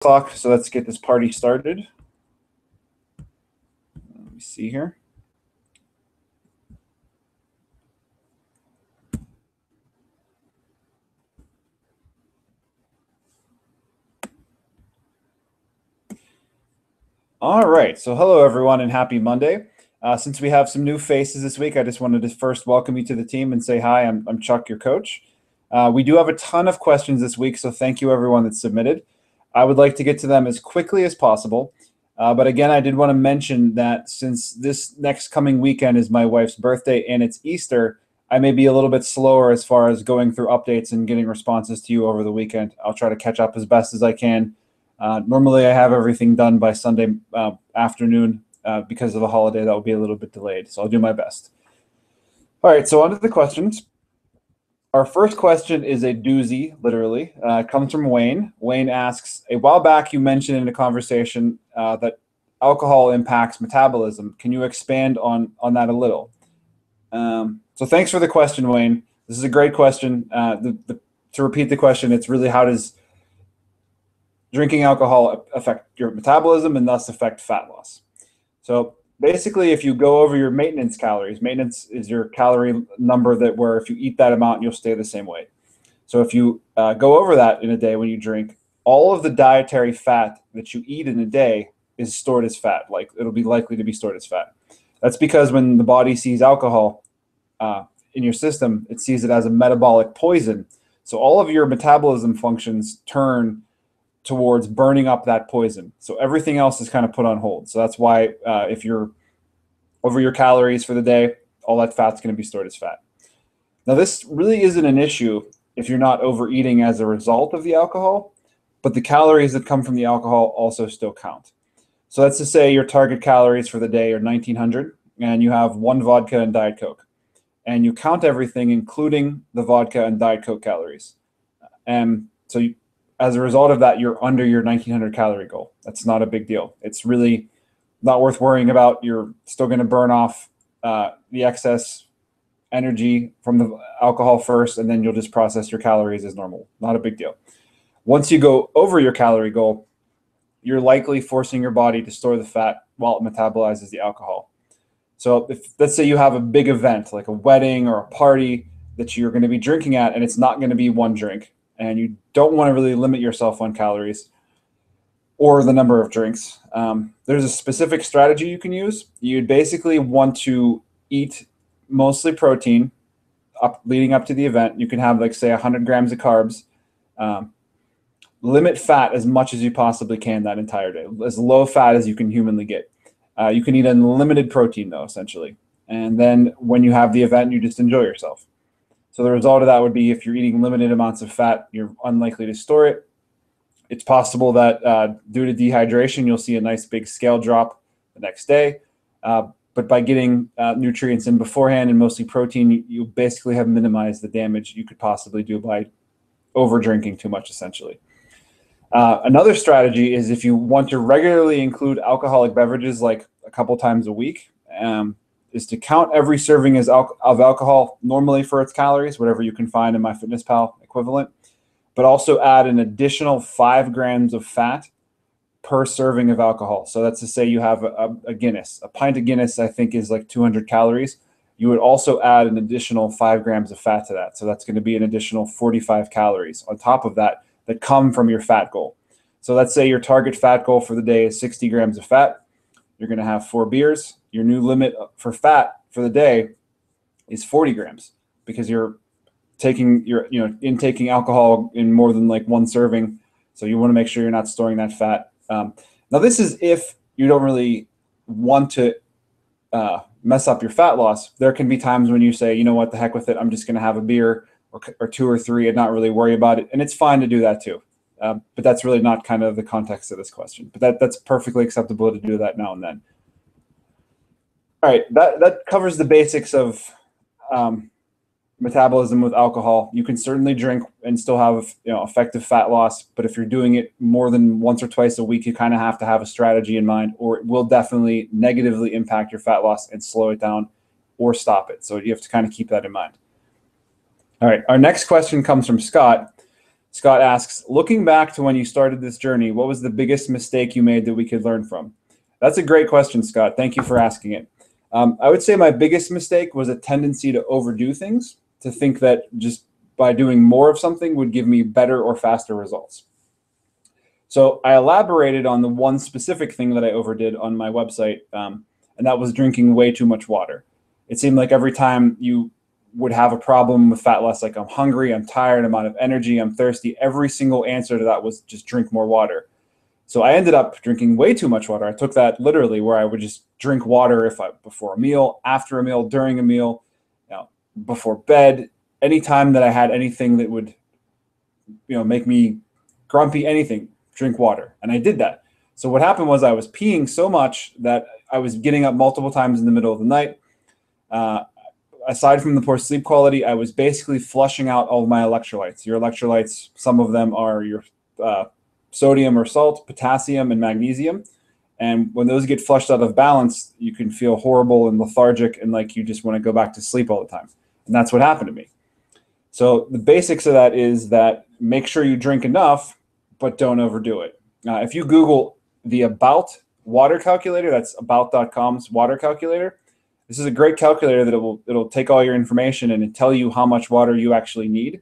O'clock, so let's get this party started. Let me see here. All right, so hello everyone and happy Monday. Since we have some new faces this week, I just wanted to first welcome you to the team and say hi, I'm Chuck, your coach. We do have a ton of questions this week, so thank you everyone that submitted. I would like to get to them as quickly as possible. But again, I did want to mention that since this next coming weekend is my wife's birthday and it's Easter, I may be a little bit slower as far as going through updates and getting responses to you over the weekend. I'll try to catch up as best as I can. Normally, I have everything done by Sunday afternoon. Because of the holiday, that will be a little bit delayed, so I'll do my best. All right, so on to the questions. Our first question is a doozy, literally. It comes from Wayne. Wayne asks, a while back you mentioned in a conversation that alcohol impacts metabolism. Can you expand on that a little? So thanks for the question, Wayne. This is a great question. To repeat the question, it's really how does drinking alcohol affect your metabolism and thus affect fat loss? So basically, if you go over your maintenance calories, maintenance is your calorie number that where if you eat that amount, you'll stay the same weight. So if you go over that in a day when you drink, all of the dietary fat that you eat in a day is stored as fat. Like it'll be likely to be stored as fat. That's because when the body sees alcohol in your system, it sees it as a metabolic poison. So all of your metabolism functions turn towards burning up that poison. So everything else is kind of put on hold. So that's why if you're over your calories for the day, all that fat's going to be stored as fat. Now, this really isn't an issue if you're not overeating as a result of the alcohol, but the calories that come from the alcohol also still count. So let's just say your target calories for the day are 1,900 and you have one vodka and Diet Coke. And you count everything, including the vodka and Diet Coke calories. And so as a result of that, you're under your 1,900 calorie goal. That's not a big deal. It's really not worth worrying about. You're still going to burn off the excess energy from the alcohol first, and then you'll just process your calories as normal. Not a big deal. Once you go over your calorie goal, you're likely forcing your body to store the fat while it metabolizes the alcohol. So if let's say you have a big event like a wedding or a party that you're going to be drinking at, and it's not going to be one drink, and you don't want to really limit yourself on calories or the number of drinks, there's a specific strategy you can use. You'd basically want to eat mostly protein leading up to the event. You can have, like, say, 100 grams of carbs. Limit fat as much as you possibly can that entire day, as low fat as you can humanly get. You can eat unlimited protein, though, essentially. And then when you have the event, you just enjoy yourself. So the result of that would be if you're eating limited amounts of fat, you're unlikely to store it. It's possible that due to dehydration, you'll see a nice big scale drop the next day. But by getting nutrients in beforehand and mostly protein, you basically have minimized the damage you could possibly do by over drinking too much, essentially. Another strategy is if you want to regularly include alcoholic beverages like a couple times a week, is to count every serving of alcohol normally for its calories, whatever you can find in MyFitnessPal equivalent, but also add an additional 5 grams of fat per serving of alcohol. So that's to say you have a Guinness. A pint of Guinness, I think, is like 200 calories. You would also add an additional 5 grams of fat to that. So that's going to be an additional 45 calories on top of that come from your fat goal. So let's say your target fat goal for the day is 60 grams of fat. You're going to have 4 beers. Your new limit for fat for the day is 40 grams because you're intaking alcohol in more than like one serving. So you want to make sure you're not storing that fat. Now this is if you don't really want to mess up your fat loss. There can be times when you say, you know what, the heck with it. I'm just going to have a beer or 2 or 3 and not really worry about it. And it's fine to do that too. But that's really not kind of the context of this question. But that's perfectly acceptable to do that now and then. All right, that covers the basics of metabolism with alcohol. You can certainly drink and still have effective fat loss, but if you're doing it more than once or twice a week, you kind of have to have a strategy in mind, or it will definitely negatively impact your fat loss and slow it down or stop it. So you have to kind of keep that in mind. All right, our next question comes from Scott. Scott asks, looking back to when you started this journey, what was the biggest mistake you made that we could learn from? That's a great question, Scott. Thank you for asking it. I would say my biggest mistake was a tendency to overdo things, to think that just by doing more of something would give me better or faster results. So I elaborated on the one specific thing that I overdid on my website, and that was drinking way too much water. It seemed like every time you would have a problem with fat loss, like I'm hungry, I'm tired, I'm out of energy, I'm thirsty, every single answer to that was just drink more water. So I ended up drinking way too much water. I took that literally, where I would just drink water before a meal, after a meal, during a meal, before bed, anytime that I had anything that would, make me grumpy, anything, drink water. And I did that. So what happened was I was peeing so much that I was getting up multiple times in the middle of the night. Aside from the poor sleep quality, I was basically flushing out all of my electrolytes. Your electrolytes, some of them are your sodium or salt, potassium, and magnesium. And when those get flushed out of balance, you can feel horrible and lethargic and like you just want to go back to sleep all the time. And that's what happened to me. So the basics of that is that make sure you drink enough, but don't overdo it. If you Google the About water calculator, that's about.com's water calculator. This is a great calculator that it'll take all your information and tell you how much water you actually need.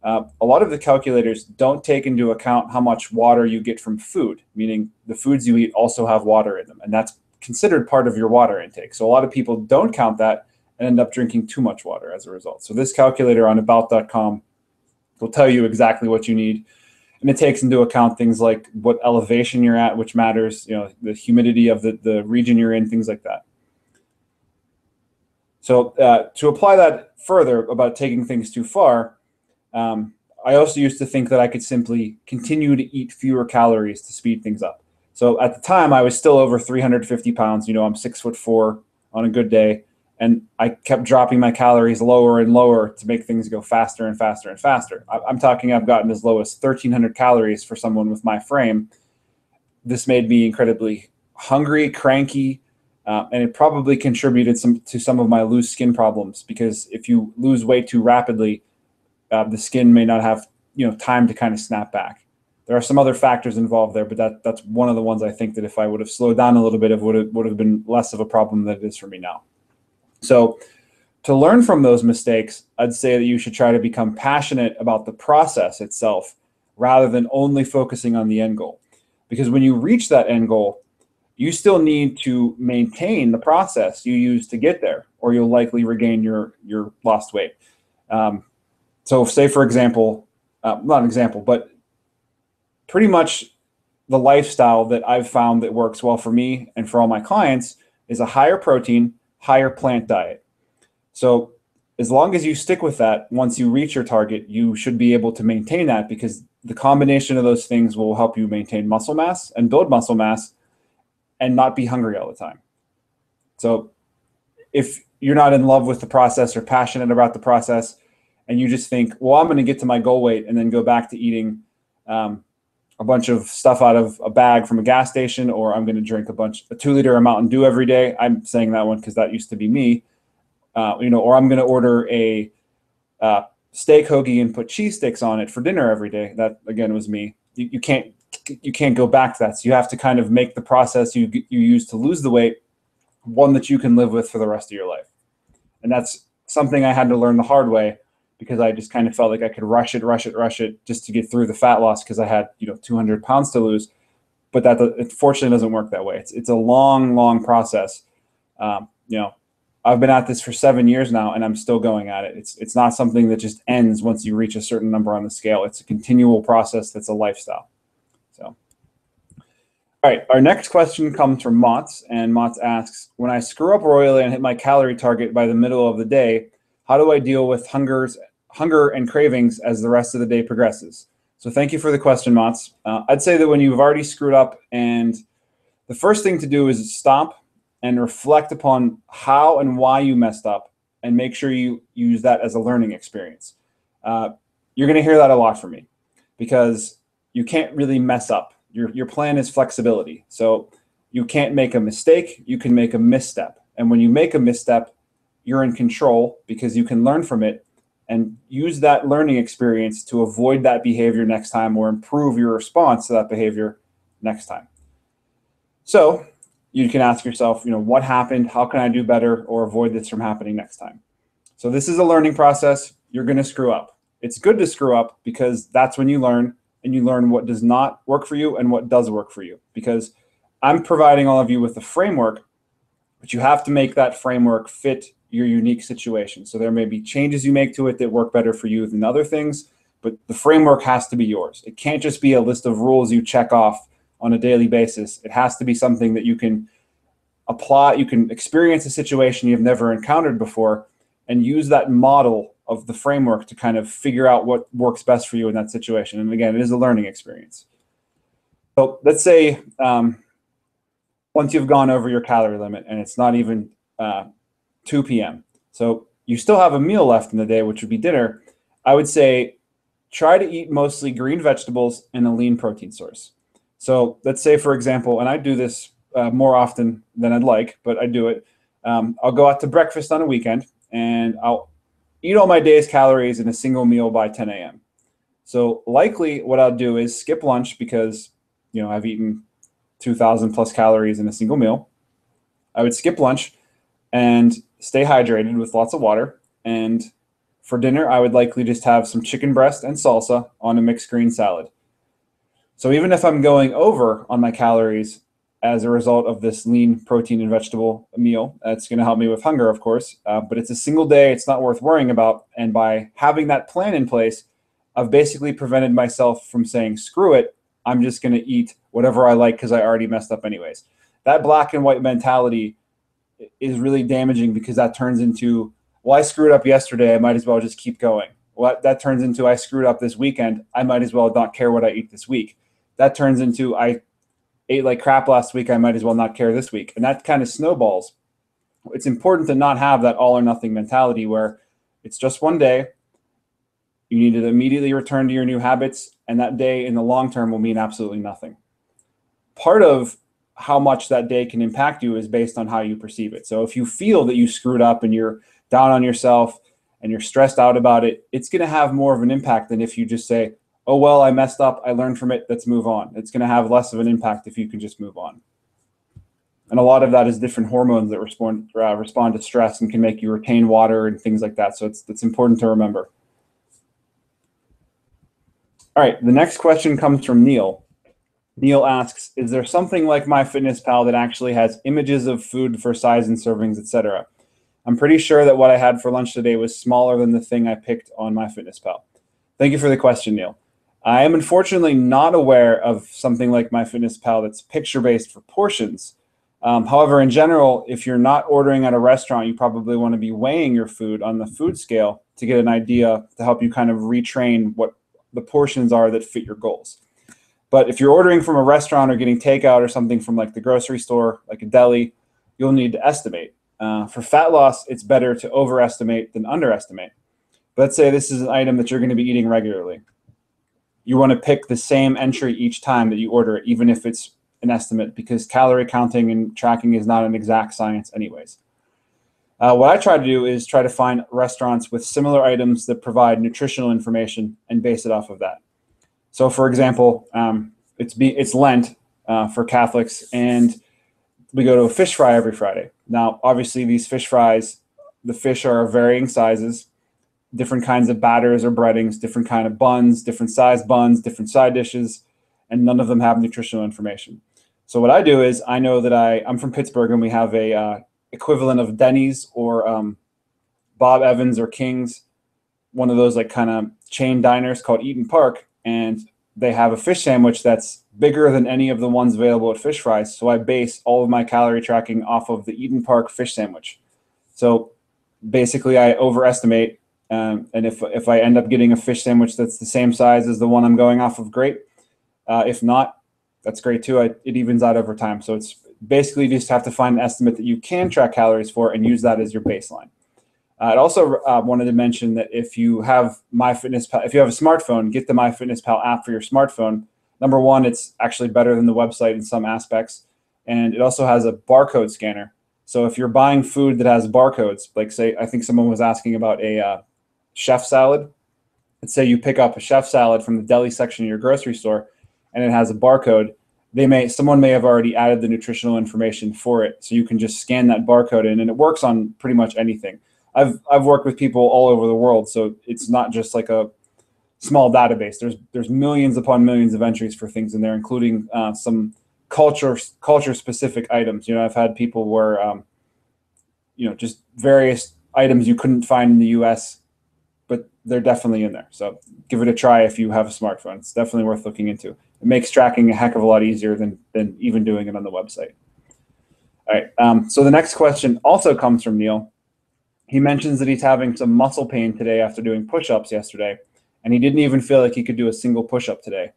A lot of the calculators don't take into account how much water you get from food, meaning the foods you eat also have water in them, and that's considered part of your water intake. So a lot of people don't count that and end up drinking too much water as a result. So this calculator on about.com will tell you exactly what you need, and it takes into account things like what elevation you're at, which matters, the humidity of the region you're in, things like that. So to apply that further about taking things too far, I also used to think that I could simply continue to eat fewer calories to speed things up. So at the time, I was still over 350 pounds. I'm 6'4" on a good day. And I kept dropping my calories lower and lower to make things go faster and faster and faster. I'm talking I've gotten as low as 1,300 calories for someone with my frame. This made me incredibly hungry, cranky, and it probably contributed to some of my loose skin problems, because if you lose weight too rapidly, the skin may not have time to kind of snap back. There are some other factors involved there, but that's one of the ones I think that if I would have slowed down a little bit, it would have been less of a problem than it is for me now. So to learn from those mistakes, I'd say that you should try to become passionate about the process itself rather than only focusing on the end goal. Because when you reach that end goal, you still need to maintain the process you used to get there, or you'll likely regain your lost weight. So say, for example, not an example, but pretty much the lifestyle that I've found that works well for me and for all my clients is a higher protein, higher plant diet. So as long as you stick with that, once you reach your target, you should be able to maintain that, because the combination of those things will help you maintain muscle mass and build muscle mass and not be hungry all the time. So if you're not in love with the process or passionate about the process, and you just think, well, I'm going to get to my goal weight and then go back to eating a bunch of stuff out of a bag from a gas station, or I'm going to drink a 2-liter of Mountain Dew every day. I'm saying that one because that used to be me. Or I'm going to order a steak hoagie and put cheese sticks on it for dinner every day. That again was me. You can't go back to that. So you have to kind of make the process you use to lose the weight one that you can live with for the rest of your life. And that's something I had to learn the hard way, because I just kind of felt like I could rush it just to get through the fat loss because I had 200 pounds to lose. But that unfortunately doesn't work that way. It's a long process. I've been at this for 7 years now, and I'm still going at it. It's not something that just ends once you reach a certain number on the scale. It's a continual process that's a lifestyle. So, all right, our next question comes from Motts, and Motts asks, when I screw up royally and hit my calorie target by the middle of the day, how do I deal with hunger and cravings as the rest of the day progresses? So thank you for the question, Motts. I'd say that when you've already screwed up, and the first thing to do is stop and reflect upon how and why you messed up, and make sure you use that as a learning experience. You're going to hear that a lot from me, because you can't really mess up. Your plan is flexibility. So you can't make a mistake, you can make a misstep. And when you make a misstep, you're in control because you can learn from it and use that learning experience to avoid that behavior next time or improve your response to that behavior next time. So you can ask yourself, what happened? How can I do better or avoid this from happening next time? So this is a learning process. You're going to screw up. It's good to screw up because that's when you learn, and you learn what does not work for you and what does work for you. Because I'm providing all of you with a framework, but you have to make that framework fit your unique situation. So there may be changes you make to it that work better for you than other things, but the framework has to be yours. It can't just be a list of rules you check off on a daily basis. It has to be something that you can apply. You can experience a situation you've never encountered before and use that model of the framework to kind of figure out what works best for you in that situation. And again, it is a learning experience. So let's say once you've gone over your calorie limit and it's not even 2 p.m. So you still have a meal left in the day, which would be dinner. I would say try to eat mostly green vegetables and a lean protein source. So let's say, for example, and I do this more often than I'd like, but I do it. I'll go out to breakfast on a weekend and I'll eat all my day's calories in a single meal by 10 a.m. So likely what I'll do is skip lunch because, I've eaten 2,000 plus calories in a single meal. I would skip lunch and stay hydrated with lots of water. And for dinner, I would likely just have some chicken breast and salsa on a mixed green salad. So even if I'm going over on my calories as a result of this lean protein and vegetable meal, it's going to help me with hunger, of course, but it's a single day. It's not worth worrying about. And by having that plan in place, I've basically prevented myself from saying, screw it, I'm just going to eat whatever I like because I already messed up anyways. That black and white mentality is really damaging because that turns into, well, I screwed up yesterday, I might as well just keep going. Well, that turns into, I screwed up this weekend, I might as well not care what I eat this week. That turns into, I ate like crap last week, I might as well not care this week. And that kind of snowballs. It's important to not have that all or nothing mentality where it's just one day. You need to immediately return to your new habits, and that day in the long term will mean absolutely nothing. Part of how much that day can impact you is based on how you perceive it. So if you feel that you screwed up and you're down on yourself and you're stressed out about it, it's going to have more of an impact than if you just say, oh, well, I messed up, I learned from it, let's move on. It's going to have less of an impact if you can just move on. And a lot of that is different hormones that respond to stress and can make you retain water and things like that. So it's important to remember. All right, the next question comes from Neil. Neil asks, is there something like MyFitnessPal that actually has images of food for size and servings, etc.? I'm pretty sure that what I had for lunch today was smaller than the thing I picked on MyFitnessPal. Thank you for the question, Neil. I am unfortunately not aware of something like MyFitnessPal that's picture-based for portions. However, in general, if you're not ordering at a restaurant, you probably want to be weighing your food on the food scale to get an idea to help you kind of retrain what the portions are that fit your goals. But if you're ordering from a restaurant or getting takeout or something from like the grocery store, like a deli, you'll need to estimate. For fat loss, it's better to overestimate than underestimate. But let's say this is an item that you're going to be eating regularly. You want to pick the same entry each time that you order it, even if it's an estimate, because calorie counting and tracking is not an exact science anyways. What I try to do is try to find restaurants with similar items that provide nutritional information and base it off of that. So, for example, it's Lent for Catholics, and we go to a fish fry every Friday. Now, obviously, these fish fries, the fish are of varying sizes, different kinds of batters or breadings, different kind of buns, different size buns, different side dishes, and none of them have nutritional information. So what I do is I know that I'm from Pittsburgh, and we have a equivalent of Denny's or Bob Evans or King's, one of those like kind of chain diners called Eaton Park, and they have a fish sandwich that's bigger than any of the ones available at Fish Fries. So I base all of my calorie tracking off of the Eaton Park fish sandwich. So basically I overestimate, and if I end up getting a fish sandwich that's the same size as the one I'm going off of, great. If not, that's great too. It evens out over time. So it's basically you just have to find an estimate that you can track calories for and use that as your baseline. I'd also wanted to mention that if you have MyFitnessPal, if you have a smartphone, get the MyFitnessPal app for your smartphone. Number one, it's actually better than the website in some aspects. And it also has a barcode scanner. So if you're buying food that has barcodes, like say, I think someone was asking about a chef salad. Let's say you pick up a chef salad from the deli section of your grocery store and it has a barcode. Someone may have already added the nutritional information for it, so you can just scan that barcode in, and it works on pretty much anything. I've worked with people all over the world, so it's not just like a small database. There's millions upon millions of entries for things in there, including some culture specific items. I've had people where just various items you couldn't find in the US, but they're definitely in there. So give it a try if you have a smartphone. It's definitely worth looking into. It makes tracking a heck of a lot easier than even doing it on the website. All right. So the next question also comes from Neil. He mentions that he's having some muscle pain today after doing push-ups yesterday, and he didn't even feel like he could do a single push-up today.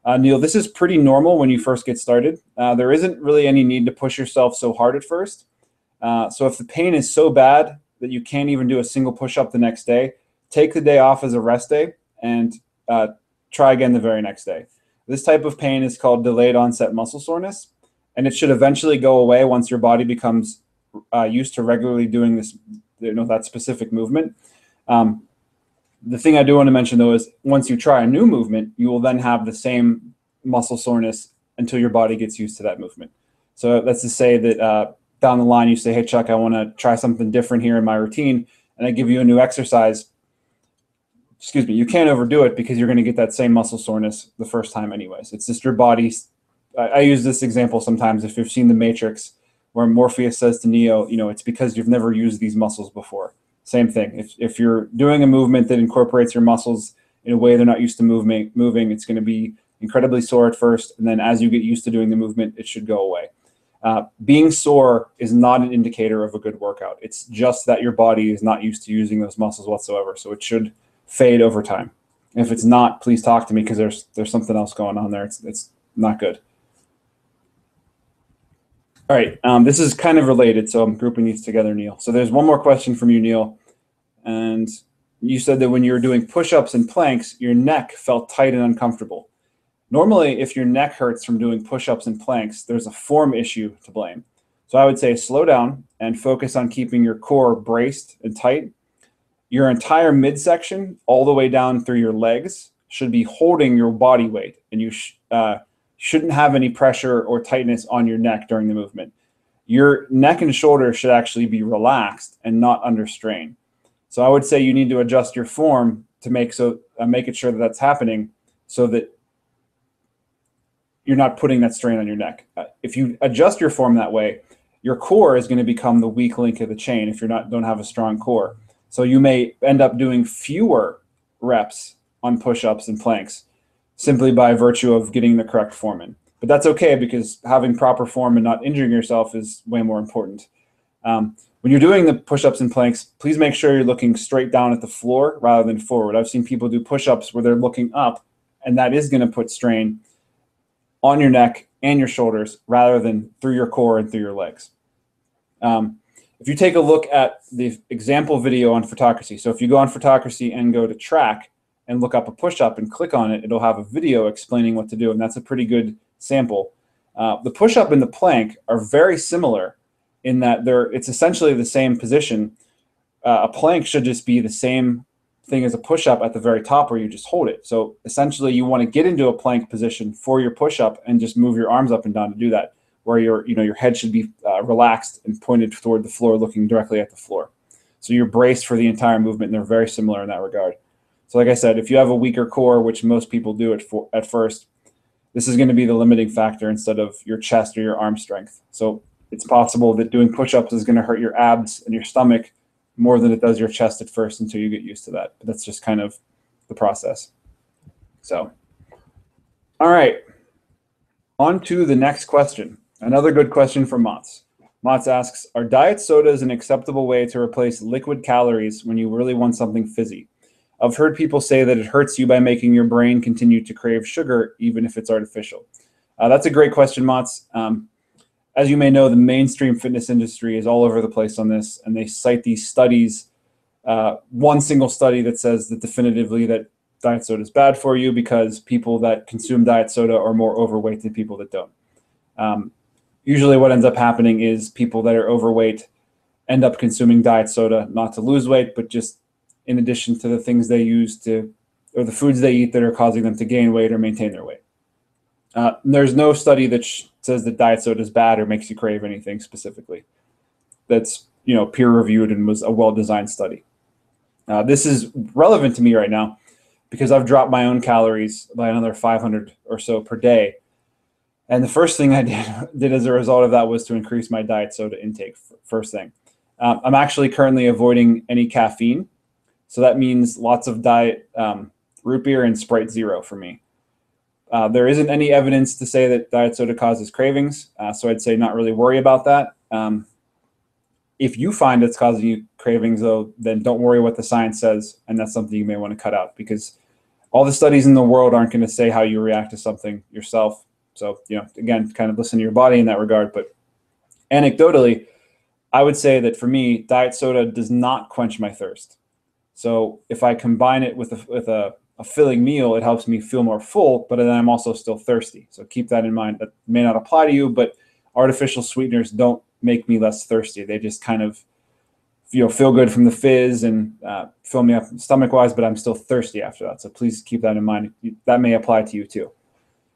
Neil, this is pretty normal when you first get started. There isn't really any need to push yourself so hard at first. So if the pain is so bad that you can't even do a single push-up the next day, take the day off as a rest day and try again the very next day. This type of pain is called delayed onset muscle soreness, and it should eventually go away once your body becomes used to regularly doing this, that specific movement. The thing I do want to mention, though, is once you try a new movement, you will then have the same muscle soreness until your body gets used to that movement. So let's just say that down the line you say, hey, Chuck, I want to try something different here in my routine, and I give you a new exercise. Excuse me, you can't overdo it because you're going to get that same muscle soreness the first time anyways. It's just your body's. I use this example sometimes. If you've seen The Matrix, where Morpheus says to Neo, it's because you've never used these muscles before. Same thing. If you're doing a movement that incorporates your muscles in a way they're not used to moving, it's going to be incredibly sore at first, and then as you get used to doing the movement, it should go away. Being sore is not an indicator of a good workout. It's just that your body is not used to using those muscles whatsoever, so it should fade over time. If it's not, please talk to me because there's something else going on there. It's not good. All right, this is kind of related, so I'm grouping these together, Neil. So there's one more question from you, Neil. And you said that when you were doing push-ups and planks, your neck felt tight and uncomfortable. Normally, if your neck hurts from doing push-ups and planks, there's a form issue to blame. So I would say slow down and focus on keeping your core braced and tight. Your entire midsection, all the way down through your legs, should be holding your body weight, and you shouldn't have any pressure or tightness on your neck during the movement. Your neck and shoulders should actually be relaxed and not under strain. So I would say you need to adjust your form to make it sure that that's happening, so that you're not putting that strain on your neck. If you adjust your form that way, your core is going to become the weak link of the chain if you don't have a strong core. So you may end up doing fewer reps on push-ups and planks simply by virtue of getting the correct form in. But that's okay, because having proper form and not injuring yourself is way more important. When you're doing the push-ups and planks, please make sure you're looking straight down at the floor rather than forward. I've seen people do push-ups where they're looking up, and that is going to put strain on your neck and your shoulders rather than through your core and through your legs. If you take a look at the example video on Photocracy, so if you go on Photocracy and go to track and look up a push-up and click on it, it'll have a video explaining what to do, and that's a pretty good sample. The push-up and the plank are very similar in that it's essentially the same position. A plank should just be the same thing as a push-up at the very top where you just hold it. So essentially you want to get into a plank position for your push-up and just move your arms up and down to do that, where your head should be relaxed and pointed toward the floor, looking directly at the floor. So you're braced for the entire movement, and they're very similar in that regard. So like I said, if you have a weaker core, which most people do at first, this is going to be the limiting factor instead of your chest or your arm strength. So it's possible that doing push-ups is going to hurt your abs and your stomach more than it does your chest at first until you get used to that. But that's just kind of the process. So, all right, on to the next question. Another good question from Mats. Mats asks, are diet sodas an acceptable way to replace liquid calories when you really want something fizzy? I've heard people say that it hurts you by making your brain continue to crave sugar, even if it's artificial. That's a great question, Mats. As you may know, the mainstream fitness industry is all over the place on this, and they cite these studies. One single study that says that definitively that diet soda is bad for you because people that consume diet soda are more overweight than people that don't. Usually what ends up happening is people that are overweight end up consuming diet soda not to lose weight, but just in addition to the things they use to, or the foods they eat that are causing them to gain weight or maintain their weight. There's no study that says that diet soda is bad or makes you crave anything specifically. That's, peer reviewed and was a well-designed study. This is relevant to me right now because I've dropped my own calories by another 500 or so per day. And the first thing I did as a result of that was to increase my diet soda intake. First thing. I'm actually currently avoiding any caffeine. So that means lots of diet root beer and Sprite Zero for me. There isn't any evidence to say that diet soda causes cravings. So I'd say not really worry about that. If you find it's causing you cravings, though, then don't worry what the science says. And that's something you may want to cut out because all the studies in the world aren't going to say how you react to something yourself. So, again, kind of listen to your body in that regard. But anecdotally, I would say that for me, diet soda does not quench my thirst. So if I combine it with a filling meal, it helps me feel more full, but then I'm also still thirsty. So keep that in mind. That may not apply to you, but artificial sweeteners don't make me less thirsty. They just kind of, feel good from the fizz and fill me up stomach-wise, but I'm still thirsty after that. So please keep that in mind. That may apply to you too.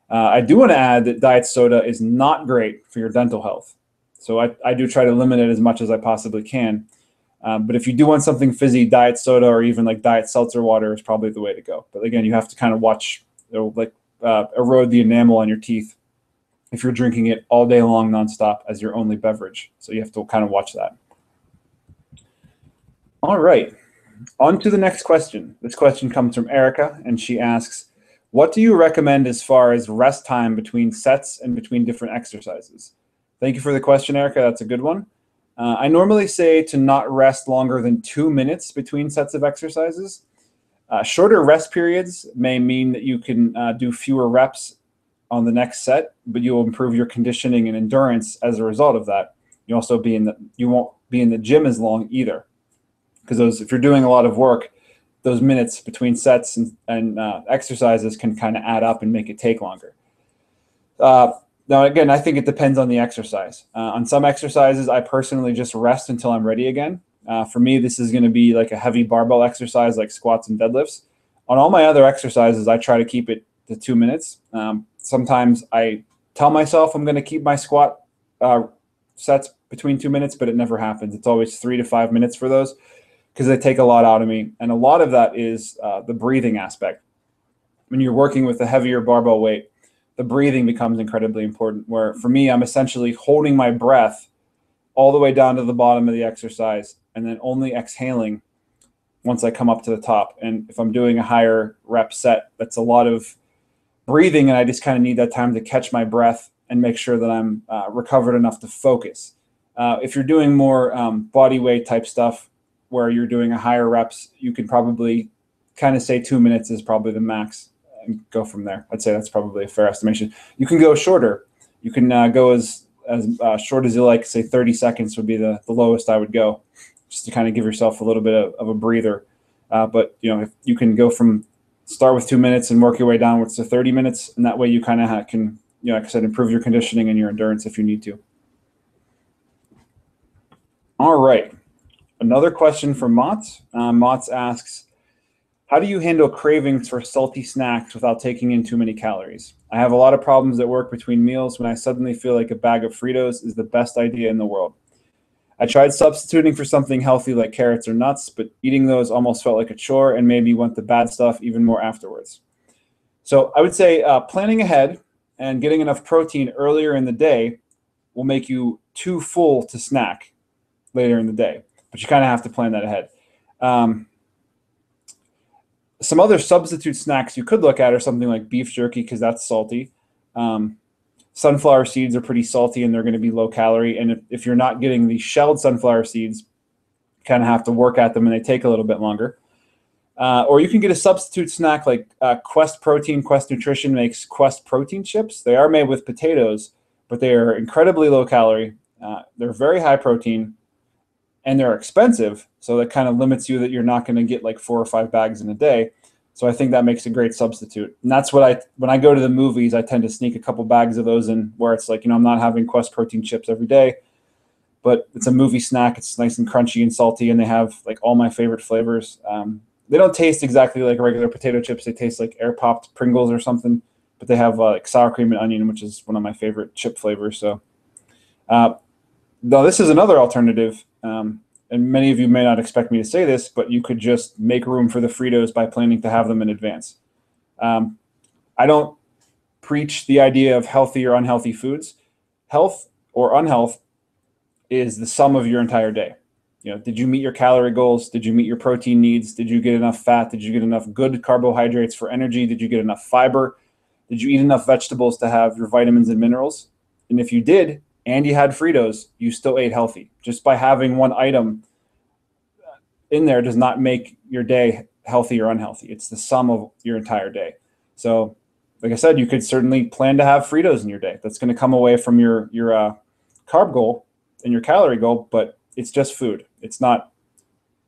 I do want to add that diet soda is not great for your dental health. So I do try to limit it as much as I possibly can. But if you do want something fizzy, diet soda or even like diet seltzer water is probably the way to go. But again, you have to kind of watch, erode the enamel on your teeth if you're drinking it all day long nonstop as your only beverage. So you have to kind of watch that. All right, on to the next question. This question comes from Erica, and she asks, what do you recommend as far as rest time between sets and between different exercises? Thank you for the question, Erica. That's a good one. I normally say to not rest longer than 2 minutes between sets of exercises. Shorter rest periods may mean that you can do fewer reps on the next set, but you will improve your conditioning and endurance as a result of that. You won't be in the gym as long either, because if you're doing a lot of work, those minutes between sets and exercises can kind of add up and make it take longer. Now, again, I think it depends on the exercise. On some exercises, I personally just rest until I'm ready again. For me, this is going to be like a heavy barbell exercise like squats and deadlifts. On all my other exercises, I try to keep it to 2 minutes. Sometimes I tell myself I'm going to keep my squat sets between 2 minutes, but it never happens. It's always 3 to 5 minutes for those because they take a lot out of me. And a lot of that is the breathing aspect. When you're working with a heavier barbell weight, the breathing becomes incredibly important, where for me, I'm essentially holding my breath all the way down to the bottom of the exercise and then only exhaling once I come up to the top. And if I'm doing a higher rep set, that's a lot of breathing, and I just kind of need that time to catch my breath and make sure that I'm recovered enough to focus. If you're doing more body weight type stuff where you're doing a higher reps, you can probably kind of say 2 minutes is probably the max and go from there. I'd say that's probably a fair estimation. You can go shorter. You can go as short as you like. Say 30 seconds would be the lowest I would go, just to kind of give yourself a little bit of a breather. But if you can go start with 2 minutes and work your way downwards to 30 minutes, and that way you kind of can, like I said, improve your conditioning and your endurance if you need to. All right, another question from Motz. Motz asks, how do you handle cravings for salty snacks without taking in too many calories? I have a lot of problems at work between meals when I suddenly feel like a bag of Fritos is the best idea in the world. I tried substituting for something healthy like carrots or nuts, but eating those almost felt like a chore and made me want the bad stuff even more afterwards. So I would say planning ahead and getting enough protein earlier in the day will make you too full to snack later in the day, but you kind of have to plan that ahead. Some other substitute snacks you could look at are something like beef jerky, because that's salty. Sunflower seeds are pretty salty and they're going to be low calorie. And if you're not getting the shelled sunflower seeds, you kind of have to work at them and they take a little bit longer. Or you can get a substitute snack like Quest Protein. Quest Nutrition makes Quest protein chips. They are made with potatoes, but they are incredibly low calorie. They're very high protein and they're expensive. So that kind of limits you that you're not going to get like 4 or 5 bags in a day. So I think that makes a great substitute. And that's what when I go to the movies, I tend to sneak a couple bags of those in where it's like, I'm not having Quest protein chips every day, but it's a movie snack. It's nice and crunchy and salty, and they have like all my favorite flavors. They don't taste exactly like regular potato chips. They taste like air popped Pringles or something, but they have like sour cream and onion, which is one of my favorite chip flavors. So now this is another alternative. And many of you may not expect me to say this, but you could just make room for the Fritos by planning to have them in advance. I don't preach the idea of healthy or unhealthy foods. Health or unhealth is the sum of your entire day. Did you meet your calorie goals? Did you meet your protein needs? Did you get enough fat? Did you get enough good carbohydrates for energy? Did you get enough fiber? Did you eat enough vegetables to have your vitamins and minerals? And if you did, and you had Fritos, you still ate healthy. Just by having one item in there does not make your day healthy or unhealthy. It's the sum of your entire day. So, like I said, you could certainly plan to have Fritos in your day. That's going to come away from your carb goal and your calorie goal, but it's just food. It's not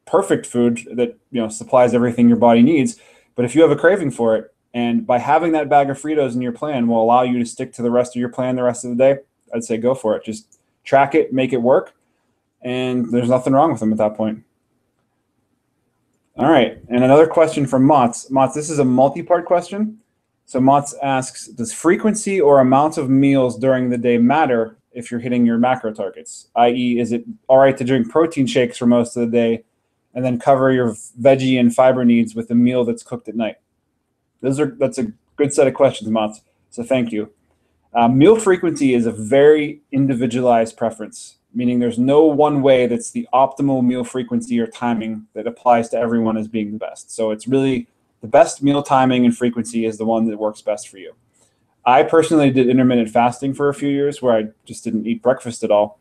perfect food that supplies everything your body needs. But if you have a craving for it, and by having that bag of Fritos in your plan will allow you to stick to the rest of your plan the rest of the day, I'd say go for it. Just track it, make it work, and there's nothing wrong with them at that point. All right, and another question from Mats. Mats, this is a multi-part question. So Mats asks, does frequency or amount of meals during the day matter if you're hitting your macro targets? I.e., is it all right to drink protein shakes for most of the day and then cover your veggie and fiber needs with a meal that's cooked at night? That's a good set of questions, Mats, so thank you. Meal frequency is a very individualized preference, meaning there's no one way that's the optimal meal frequency or timing that applies to everyone as being the best. So it's really the best meal timing and frequency is the one that works best for you. I personally did intermittent fasting for a few years where I just didn't eat breakfast at all.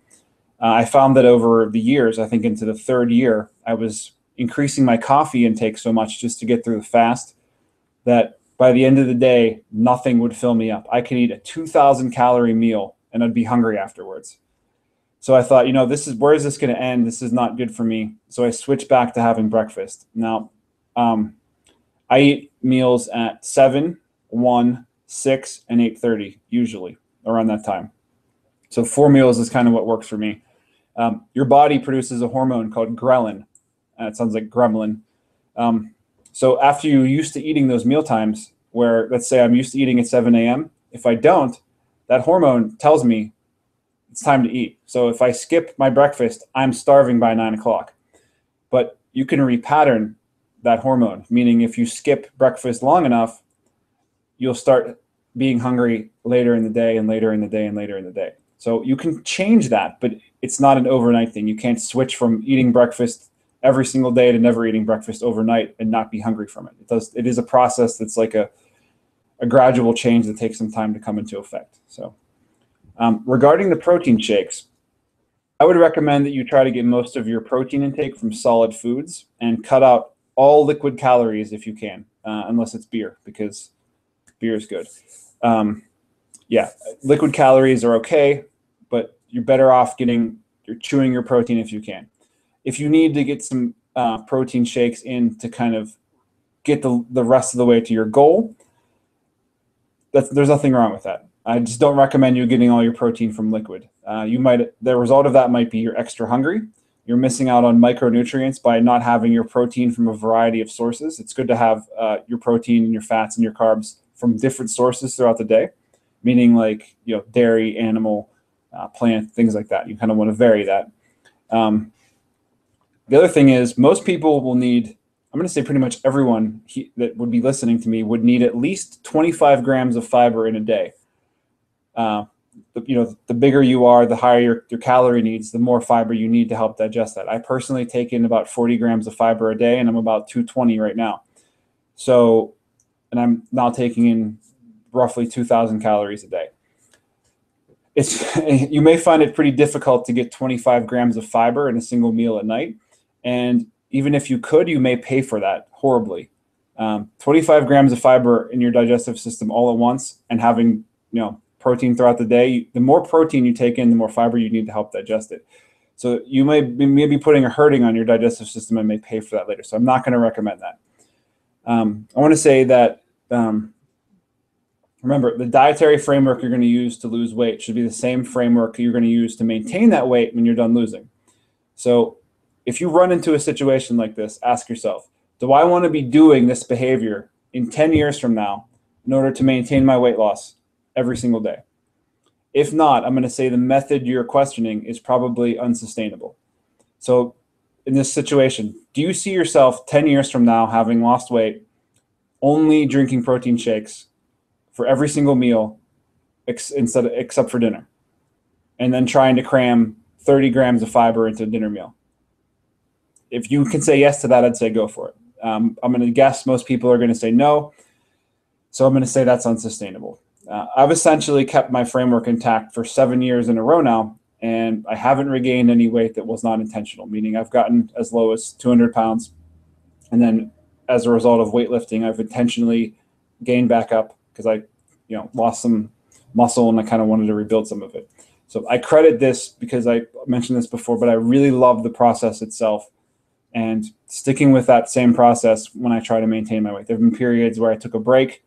I found that over the years, I think into the third year, I was increasing my coffee intake so much just to get through the fast that by the end of the day, nothing would fill me up. I could eat a 2,000 calorie meal and I'd be hungry afterwards. So I thought, where is this going to end? This is not good for me. So I switched back to having breakfast. Now, I eat meals at 7, 1, 6, and 8:30, usually around that time. So 4 meals is kind of what works for me. Your body produces a hormone called ghrelin. It sounds like gremlin. So after you're used to eating those meal times, where let's say I'm used to eating at 7 a.m., if I don't, that hormone tells me it's time to eat. So if I skip my breakfast, I'm starving by 9 o'clock. But you can repattern that hormone, meaning if you skip breakfast long enough, you'll start being hungry later in the day and later in the day and later in the day. So you can change that, but it's not an overnight thing. You can't switch from eating breakfast every single day to never eating breakfast overnight and not be hungry from it. It is a process that's like a gradual change that takes some time to come into effect. So regarding the protein shakes, I would recommend that you try to get most of your protein intake from solid foods and cut out all liquid calories if you can, unless it's beer, because beer is good. Yeah, liquid calories are okay, but you're better off you're chewing your protein if you can. If you need to get some protein shakes in to kind of get the rest of the way to your goal, there's nothing wrong with that. I just don't recommend you getting all your protein from liquid. The result of that might be you're extra hungry. You're missing out on micronutrients by not having your protein from a variety of sources. It's good to have your protein and your fats and your carbs from different sources throughout the day, meaning like dairy, animal, plant, things like that. You kind of want to vary that. The other thing is most people will need, I'm going to say pretty much everyone that would be listening to me would need at least 25 grams of fiber in a day. The bigger you are, the higher your calorie needs, the more fiber you need to help digest that. I personally take in about 40 grams of fiber a day, and I'm about 220 right now. So, and I'm now taking in roughly 2,000 calories a day. You may find it pretty difficult to get 25 grams of fiber in a single meal at night. And even if you could, you may pay for that horribly. 25 grams of fiber in your digestive system all at once and having, protein throughout the day, the more protein you take in, the more fiber you need to help digest it. So you may be putting a hurting on your digestive system and may pay for that later. So I'm not going to recommend that. I want to say that Remember, the dietary framework you're going to use to lose weight should be the same framework you're going to use to maintain that weight when you're done losing. So if you run into a situation like this, ask yourself, do I want to be doing this behavior in 10 years from now in order to maintain my weight loss every single day? If not, I'm going to say the method you're questioning is probably unsustainable. So in this situation, do you see yourself 10 years from now having lost weight, only drinking protein shakes for every single meal except for dinner, and then trying to cram 30 grams of fiber into a dinner meal? If you can say yes to that, I'd say go for it. I'm going to guess most people are going to say no. So I'm going to say that's unsustainable. I've essentially kept my framework intact for 7 years in a row now, and I haven't regained any weight that was not intentional, meaning I've gotten as low as 200 pounds. And then as a result of weightlifting, I've intentionally gained back up because I lost some muscle and I kind of wanted to rebuild some of it. So I credit this because I mentioned this before, but I really love the process itself and sticking with that same process when I try to maintain my weight. There have been periods where I took a break,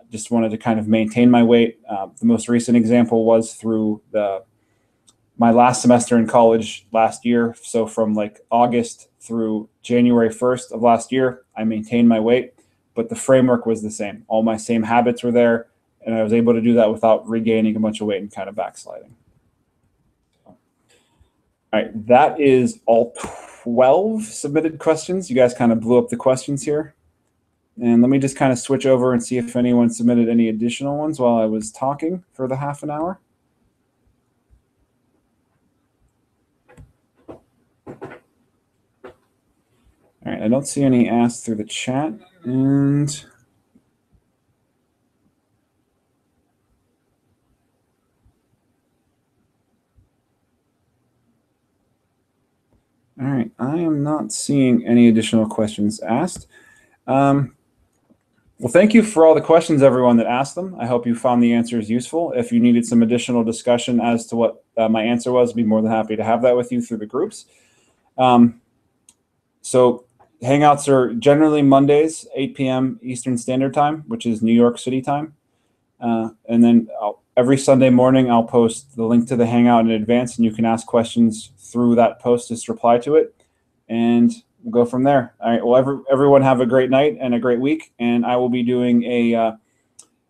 just wanted to kind of maintain my weight. The most recent example was through my last semester in college last year. So from like August through January 1st of last year, I maintained my weight, but the framework was the same. All my same habits were there, and I was able to do that without regaining a bunch of weight and kind of backsliding. All right, that is all 12 submitted questions. You guys kind of blew up the questions here. And let me just kind of switch over and see if anyone submitted any additional ones while I was talking for the half an hour. All right, I don't see any asked through the chat. And all right, I am not seeing any additional questions asked. Well, thank you for all the questions, everyone that asked them. I hope you found the answers useful. If you needed some additional discussion as to what my answer was, I'd be more than happy to have that with you through the groups. So Hangouts are generally Mondays, 8 p.m. Eastern Standard Time, which is New York City time. And then every Sunday morning, I'll post the link to the Hangout in advance, and you can ask questions through that post, just reply to it, and we'll go from there. All right, well, everyone have a great night and a great week, and I will be doing a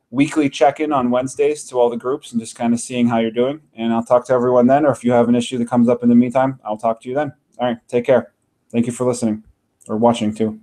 weekly check-in on Wednesdays to all the groups and just kind of seeing how you're doing, and I'll talk to everyone then, or if you have an issue that comes up in the meantime, I'll talk to you then. All right, take care. Thank you for listening or watching too.